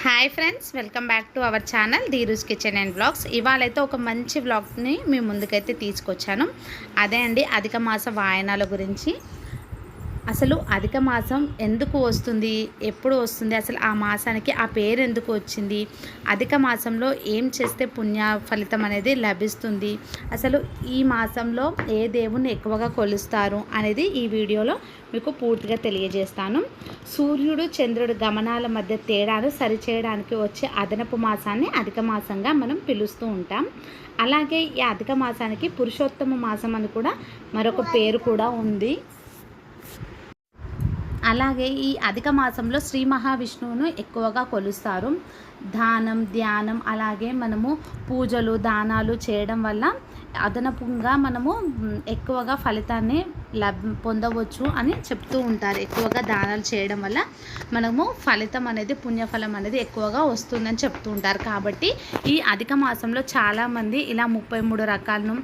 Hi friends, welcome back to our channel Dheeru's kitchen and vlogs. ఇవాళైతే ఒక మంచి బ్లాగ్ని మీ ముందుకైతే తీసుకొచ్చాను. అదే అండి, అధిక మాస వాయనాల గురించి. అసలు అధిక మాసం ఎందుకు వస్తుంది, ఎప్పుడు వస్తుంది, అసలు ఆ మాసానికి ఆ పేరు ఎందుకు వచ్చింది, అధిక మాసంలో ఏం చేస్తే పుణ్య ఫలితం అనేది లభిస్తుంది, అసలు ఈ మాసంలో ఏ దేవుణ్ణి ఎక్కువగా కొలుస్తారు అనేది ఈ వీడియోలో మీకు పూర్తిగా తెలియజేస్తాను. సూర్యుడు చంద్రుడు గమనాల మధ్య తేడాను సరిచేయడానికి వచ్చే అదనపు మాసాన్ని అధిక మాసంగా మనం పిలుస్తూ ఉంటాం. అలాగే ఈ అధిక మాసానికి పురుషోత్తమ మాసం అని కూడా మరొక పేరు కూడా ఉంది. అలాగే ఈ అధిక మాసంలో శ్రీ మహావిష్ణువును ఎక్కువగా కొలుస్తారు. దానం, ధ్యానం, అలాగే మనము పూజలు, దానాలు చేయడం వల్ల అదనపుగా మనము ఎక్కువగా ఫలితాన్ని పొందవచ్చు అని చెప్తూ ఉంటారు. ఎక్కువగా దానాలు చేయడం వల్ల మనము ఫలితం అనేది, పుణ్యఫలం అనేది ఎక్కువగా వస్తుందని చెప్తూ ఉంటారు. కాబట్టి ఈ అధిక మాసంలో చాలామంది ఇలా 33 రకాలను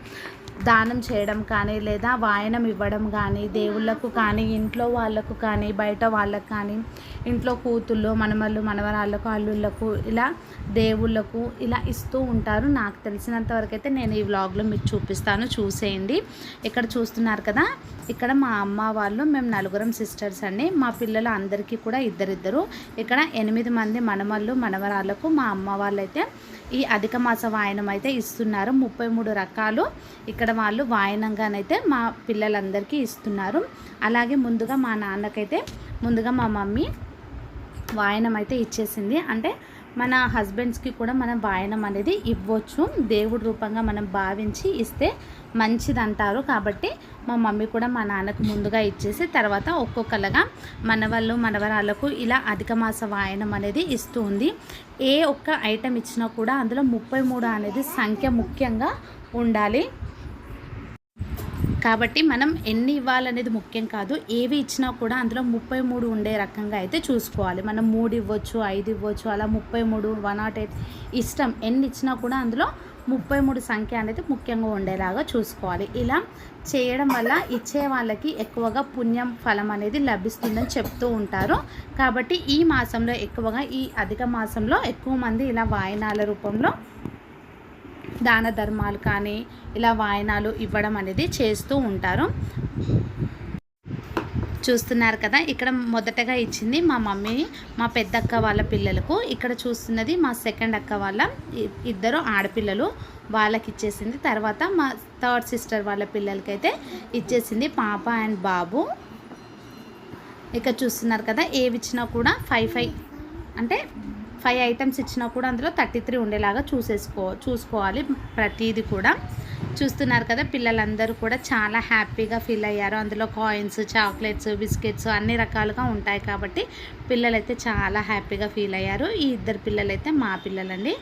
దానం చేయడం కానీ, లేదా వాయనం ఇవ్వడం కానీ, దేవుళ్ళకు కానీ, ఇంట్లో వాళ్ళకు కానీ, బయట వాళ్ళకు కానీ, ఇంట్లో కూతుళ్ళు, మనమళ్ళు, మనవరాళ్ళకు, అల్లుళ్ళకు, ఇలా దేవుళ్ళకు ఇలా ఇస్తూ ఉంటారు. నాకు తెలిసినంత వరకు అయితే నేను ఈ వ్లాగ్లో మీకు చూపిస్తాను, చూసేయండి. ఇక్కడ చూస్తున్నారు కదా, ఇక్కడ మా అమ్మ వాళ్ళు, మేము 4 సిస్టర్స్ అండి. మా పిల్లలు అందరికీ కూడా ఇద్దరిద్దరు. ఇక్కడ 8 మంది మనమళ్ళు, మనవరాళ్ళకు మా అమ్మ వాళ్ళైతే ఈ అధిక మాస వాయనం అయితే ఇస్తున్నారు. 33 రకాలు ఇక్కడ వాళ్ళు వాయనంగానైతే మా పిల్లలందరికీ ఇస్తున్నారు. అలాగే ముందుగా మా నాన్నకైతే ముందుగా మా మమ్మీ వాయనం అయితే ఇచ్చేసింది. అంటే మన హస్బెండ్స్కి కూడా మనం వాయనం అనేది ఇవ్వచ్చు, దేవుడి రూపంగా మనం భావించి ఇస్తే మంచిది అంటారు. కాబట్టి మా మమ్మీ కూడా మా నాన్నకు ముందుగా ఇచ్చేసి తర్వాత ఒక్కొక్కరుగా మనవాళ్ళు, మనవరాళ్ళకు ఇలా అధిక మాస వాయనం అనేది ఇస్తూ ఉంది. ఏ ఒక్క ఐటెం ఇచ్చినా కూడా అందులో 33 అనేది సంఖ్య ముఖ్యంగా ఉండాలి. కాబట్టి మనం ఎన్ని ఇవ్వాలనేది ముఖ్యం కాదు, ఏవి ఇచ్చినా కూడా అందులో 33 ఉండే రకంగా అయితే చూసుకోవాలి. మనం 3 ఇవ్వచ్చు, 5 ఇవ్వచ్చు, అలా 33, 108 ఇష్టం. ఎన్ని ఇచ్చినా కూడా అందులో 33 సంఖ్య అనేది ముఖ్యంగా ఉండేలాగా చూసుకోవాలి. ఇలా చేయడం వల్ల ఇచ్చే వాళ్ళకి ఎక్కువగా పుణ్యం ఫలం అనేది లభిస్తుందని చెప్తూ ఉంటారు. కాబట్టి ఈ మాసంలో ఎక్కువగా, ఈ అధిక మాసంలో ఎక్కువ మంది ఇలా వాయనాల రూపంలో దాన ధర్మాలు కానీ ఇలా వాయనాలు ఇవ్వడం అనేది చేస్తూ ఉంటారు. చూస్తున్నారు కదా, ఇక్కడ మొదటగా ఇచ్చింది మా మమ్మీ మా పెద్దక్క వాళ్ళ పిల్లలకు. ఇక్కడ చూస్తున్నది మా సెకండ్ అక్క వాళ్ళ 2 ఆడపిల్లలు, వాళ్ళకి ఇచ్చేసింది. తర్వాత మా థర్డ్ సిస్టర్ వాళ్ళ పిల్లలకైతే ఇచ్చేసింది, పాప అండ్ బాబు. ఇక్కడ చూస్తున్నారు కదా, ఏవి ఇచ్చినా కూడా 5 అంటే 5 ఐటమ్స్ ఇచ్చినా కూడా అందులో 33 ఉండేలాగా చూసుకోవాలి ప్రతిదీ కూడా. చూస్తున్నారు కదా, పిల్లలందరూ కూడా చాలా హ్యాపీగా ఫీల్ అయ్యారు. అందులో కాయిన్స్, చాక్లెట్స్, బిస్కెట్స్ అన్ని రకాలుగా ఉంటాయి కాబట్టి పిల్లలైతే చాలా హ్యాపీగా ఫీల్ అయ్యారు. ఈ 2 పిల్లలైతే మా పిల్లలండి,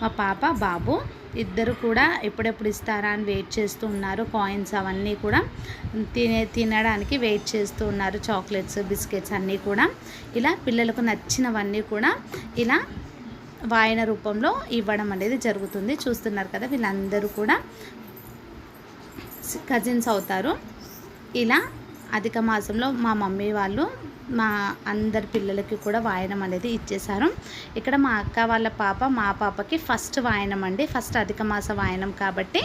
మా పాప, బాబు. 2 కూడా ఎప్పుడెప్పుడు ఇస్తారా అని వెయిట్ చేస్తూ ఉన్నారు. కాయిన్స్ అవన్నీ కూడా తినడానికి వెయిట్ చేస్తూ ఉన్నారు. చాక్లెట్స్, బిస్కెట్స్ అన్నీ కూడా ఇలా పిల్లలకు నచ్చినవన్నీ కూడా ఇలా వాయన రూపంలో ఇవ్వడం అనేది జరుగుతుంది. చూస్తున్నారు కదా, వీళ్ళందరూ కూడా కజిన్స్ అవుతారు. ఇలా అధిక మాసంలో మా మమ్మీ వాళ్ళు మా అందరి పిల్లలకి కూడా వాయనం అనేది ఇచ్చేశారు. ఇక్కడ మా అక్క వాళ్ళ పాప, మా పాపకి ఫస్ట్ వాయనం అండి, ఫస్ట్ అధిక మాస వాయనం కాబట్టి.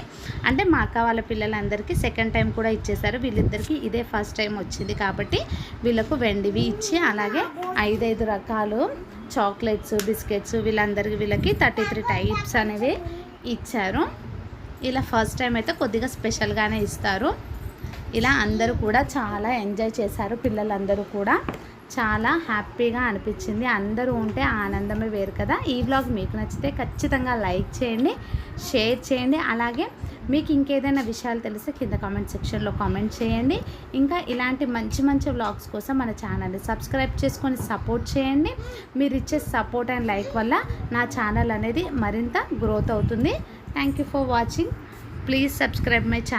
అంటే మా అక్క వాళ్ళ పిల్లలందరికీ సెకండ్ టైం కూడా ఇచ్చేశారు. వీళ్ళిద్దరికీ ఇదే ఫస్ట్ టైం వచ్చింది కాబట్టి వీళ్ళకు వెండివి ఇచ్చి, అలాగే 5 రకాలు చాక్లెట్స్, బిస్కెట్స్ వీళ్ళకి 33 టైప్స్ అనేవి ఇచ్చారు. ఇలా ఫస్ట్ టైం అయితే కొద్దిగా స్పెషల్గానే ఇస్తారు. ఇలా అందరూ కూడా చాలా ఎంజాయ్ చేశారు. పిల్లలందరూ కూడా చాలా హ్యాపీగా అనిపించింది. అందరూ ఉంటే ఆనందమే వేరు కదా. ఈ వ్లాగ్ మీకు నచ్చితే ఖచ్చితంగా లైక్ చేయండి, షేర్ చేయండి. అలాగే మీకు ఇంకేదైనా విషయాలు తెలిస్తే కింద కామెంట్ సెక్షన్లో కామెంట్ చేయండి. ఇంకా ఇలాంటి మంచి మంచి వ్లాగ్స్ కోసం మన ఛానల్ని సబ్స్క్రైబ్ చేసుకొని సపోర్ట్ చేయండి. మీరు ఇచ్చే సపోర్ట్ అండ్ లైక్ వల్ల నా ఛానల్ అనేది మరింత గ్రోత్ అవుతుంది. Thank you for watching. Please subscribe my channel.